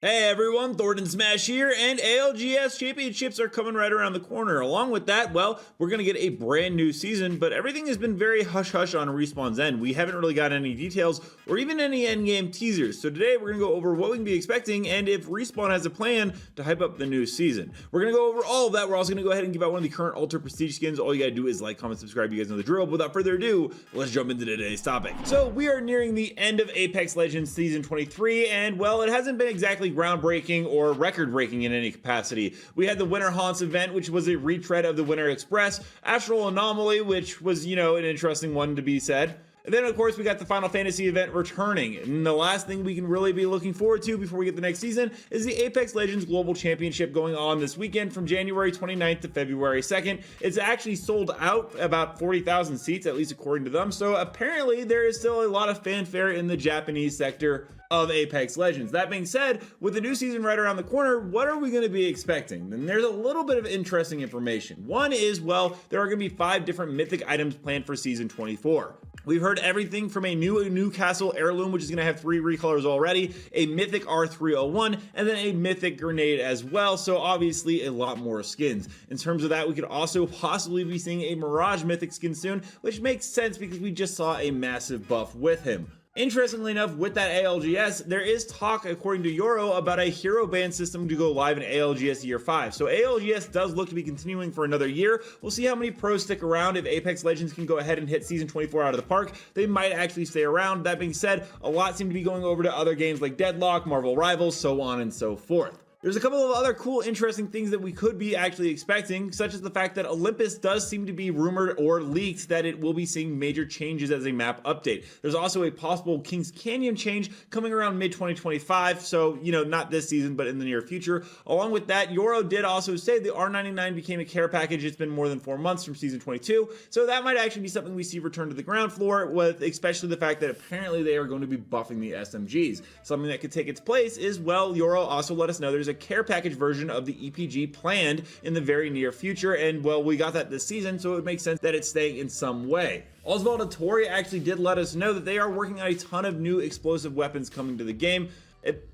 Hey everyone, Thordan Smash here, and ALGS Championships are coming right around the corner. Along with that, well, we're going to get a brand new season, but everything has been very hush-hush on Respawn's end. We haven't really got any details or even any endgame teasers, so today we're going to go over what we can be expecting and if Respawn has a plan to hype up the new season. We're going to go over all of that. We're also going to go ahead and give out one of the current Ultra Prestige skins. All you got to do is like, comment, subscribe. You guys know the drill. But without further ado, let's jump into today's topic. So we are nearing the end of Apex Legends Season 23, and well, it hasn't been exactly groundbreaking or record-breaking in any capacity. We had the Winter Haunts event, which was a retread of the Winter Express, Astral Anomaly, which was, an interesting one to be said. And then, of course, we got the Final Fantasy event returning. And the last thing we can really be looking forward to before we get the next season is the Apex Legends Global Championship going on this weekend from January 29th to February 2nd. It's actually sold out about 40,000 seats, at least according to them. So apparently there is still a lot of fanfare in the Japanese sector of Apex Legends. That being said, with the new season right around the corner, what are we going to be expecting? And there's a little bit of interesting information. One is, well, there are going to be 5 different mythic items planned for Season 24. We've heard everything from a new Newcastle heirloom, which is going to have 3 recolors already, a mythic R301, and then a mythic grenade as well. So obviously a lot more skins. In terms of that, we could also possibly be seeing a Mirage mythic skin soon, which makes sense because we just saw a massive buff with him. Interestingly enough, with that ALGS, there is talk, according to Euro, about a hero ban system to go live in ALGS Year 5. So ALGS does look to be continuing for another year. We'll see how many pros stick around. If Apex Legends can go ahead and hit Season 24 out of the park, they might actually stay around. That being said, a lot seem to be going over to other games like Deadlock, Marvel Rivals, so on and so forth. There's a couple of other cool, interesting things that we could be actually expecting, such as the fact that Olympus does seem to be rumored or leaked that it will be seeing major changes as a map update. There's also a possible Kings Canyon change coming around mid-2025, so, not this season, but in the near future. Along with that, Euro did also say the R99 became a care package. It's been more than 4 months from Season 22, so that might actually be something we see return to the ground floor, with especially the fact that apparently they are going to be buffing the SMGs. Something that could take its place is, well, Euro also let us know there's a care package version of the EPG planned in the very near future, and well, we got that this season, so it would make sense that it's staying in some way. Oswald Tori actually did let us know that they are working on a ton of new explosive weapons coming to the game.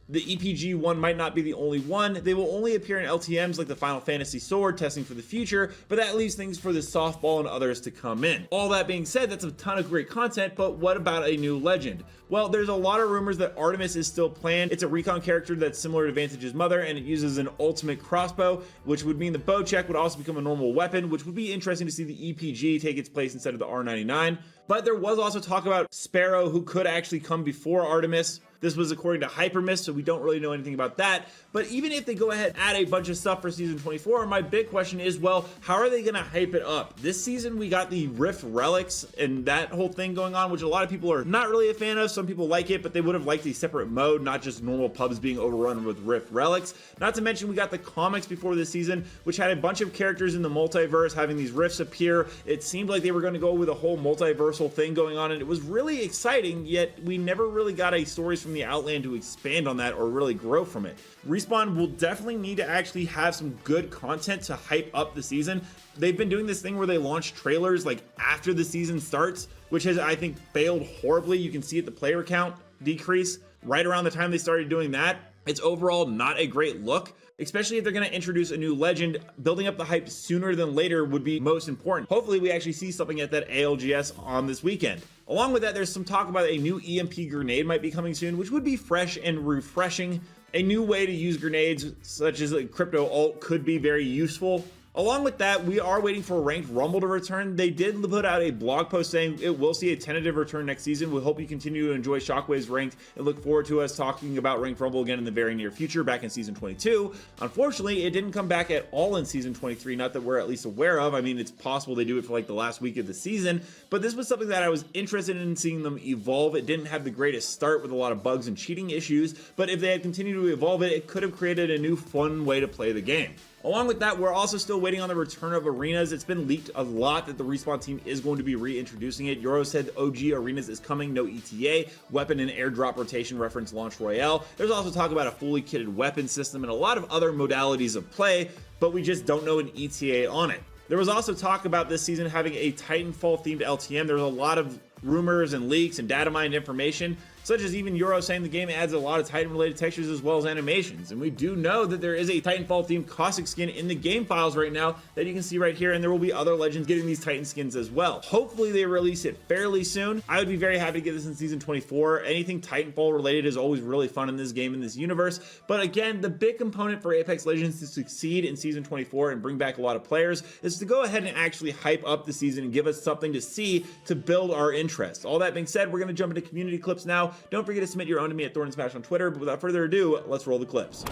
The EPG one might not be the only one. They will only appear in LTMs like the Final Fantasy Sword, testing for the future, but that leaves things for the softball and others to come in. All that being said, that's a ton of great content, but what about a new legend? Well, there's a lot of rumors that Artemis is still planned. It's a recon character that's similar to Vantage's mother, and it uses an ultimate crossbow, which would mean the bow check would also become a normal weapon, which would be interesting to see the EPG take its place instead of the R99. But there was also talk about Sparrow, who could actually come before Artemis. This was according to Hypermist, so we don't really know anything about that. But even if they go ahead and add a bunch of stuff for Season 24, my big question is, well, how are they going to hype it up? This season, we got the Rift Relics and that whole thing going on, which a lot of people are not really a fan of. Some people like it, but they would have liked a separate mode, not just normal pubs being overrun with Rift Relics. Not to mention, we got the comics before this season, which had a bunch of characters in the multiverse having these rifts appear. It seemed like they were going to go with a whole multiversal thing going on, and it was really exciting, yet we never really got a stories from the Outland to expand on that or really grow from it. Respawn will definitely need to actually have some good content to hype up the season. They've been doing this thing where they launch trailers like after the season starts, which has, I think, failed horribly. You can see it, the player count decrease right around the time they started doing that. It's overall not a great look, especially if they're going to introduce a new legend. Building up the hype sooner than later would be most important. Hopefully we actually see something at that ALGS on this weekend. Along with that, there's some talk about a new EMP grenade might be coming soon, which would be fresh and refreshing. A new way to use grenades, such as a crypto ult, could be very useful. Along with that, we are waiting for Ranked Rumble to return. They did put out a blog post saying it will see a tentative return next season. We hope you continue to enjoy Shockwave's Ranked and look forward to us talking about Ranked Rumble again in the very near future, back in Season 22. Unfortunately, it didn't come back at all in Season 23, not that we're at least aware of. I mean, it's possible they do it for like the last week of the season, but this was something that I was interested in seeing them evolve. It didn't have the greatest start with a lot of bugs and cheating issues, but if they had continued to evolve it, it could have created a new fun way to play the game. Along with that, we're also still waiting on the return of Arenas. It's been leaked a lot that the Respawn team is going to be reintroducing it. Euro said OG Arenas is coming, no ETA, weapon and airdrop rotation reference launch royale. There's also talk about a fully kitted weapon system and a lot of other modalities of play, but we just don't know an ETA on it. There was also talk about this season having a Titanfall themed LTM. There was a lot of rumors and leaks and data mined information. such as even Euro saying the game adds a lot of Titan-related textures as well as animations. And we do know that there is a Titanfall-themed Caustic skin in the game files right now that you can see right here, and there will be other Legends getting these Titan skins as well. Hopefully they release it fairly soon. I would be very happy to get this in Season 24. Anything Titanfall related is always really fun in this game, in this universe. But again, the big component for Apex Legends to succeed in Season 24 and bring back a lot of players is to go ahead and actually hype up the season and give us something to see to build our interest. All that being said, we're going to jump into community clips now. Don't forget to submit your own to me at Thordan Smash on Twitter, but without further ado, let's roll the clips.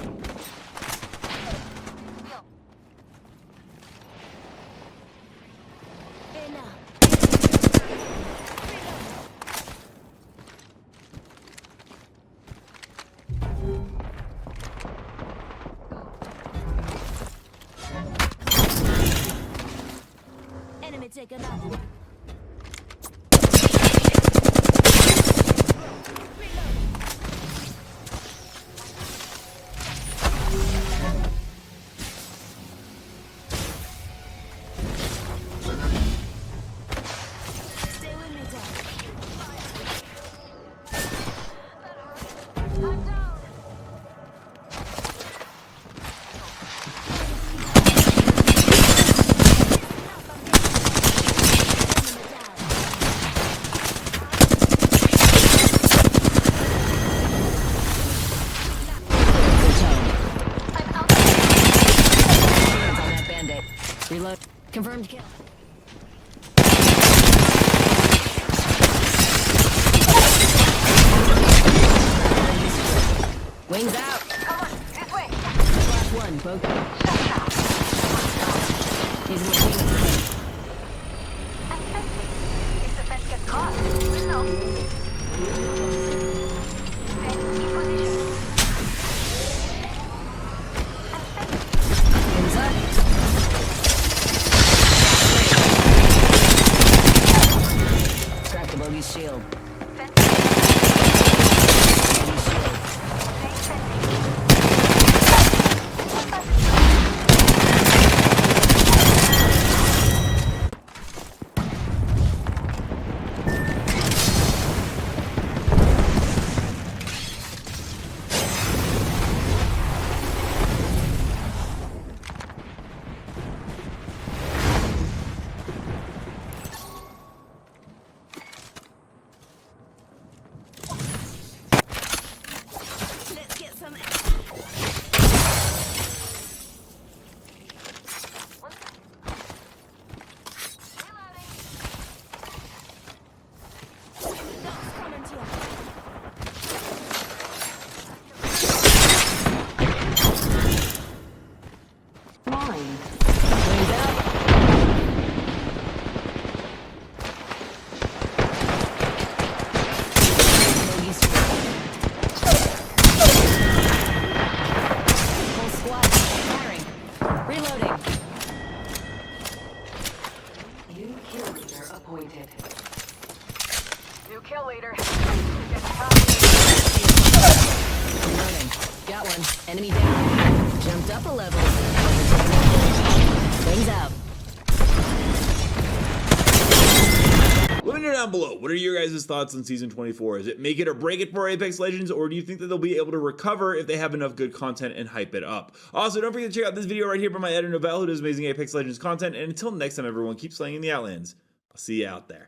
Enemy taken out. Stay with me, Dad. I'm down. Reload. Confirmed kill. Wings out. Come on, this way. Last one, both. He's in the wing. If the fence gets caught, we'll know. Stay in position. Wings up. Bogey's shield. Appointed. New kill leader. Reloading. Got one. Enemy down. Jumped up a level. Wings out. Let me know down below, what are your guys' thoughts on Season 24? Is it make it or break it for Apex Legends, or do you think that they'll be able to recover if they have enough good content and hype it up? Also, don't forget to check out this video right here by my editor Novell, who does amazing Apex Legends content, and until next time everyone, keep slaying in the Outlands. I'll see you out there.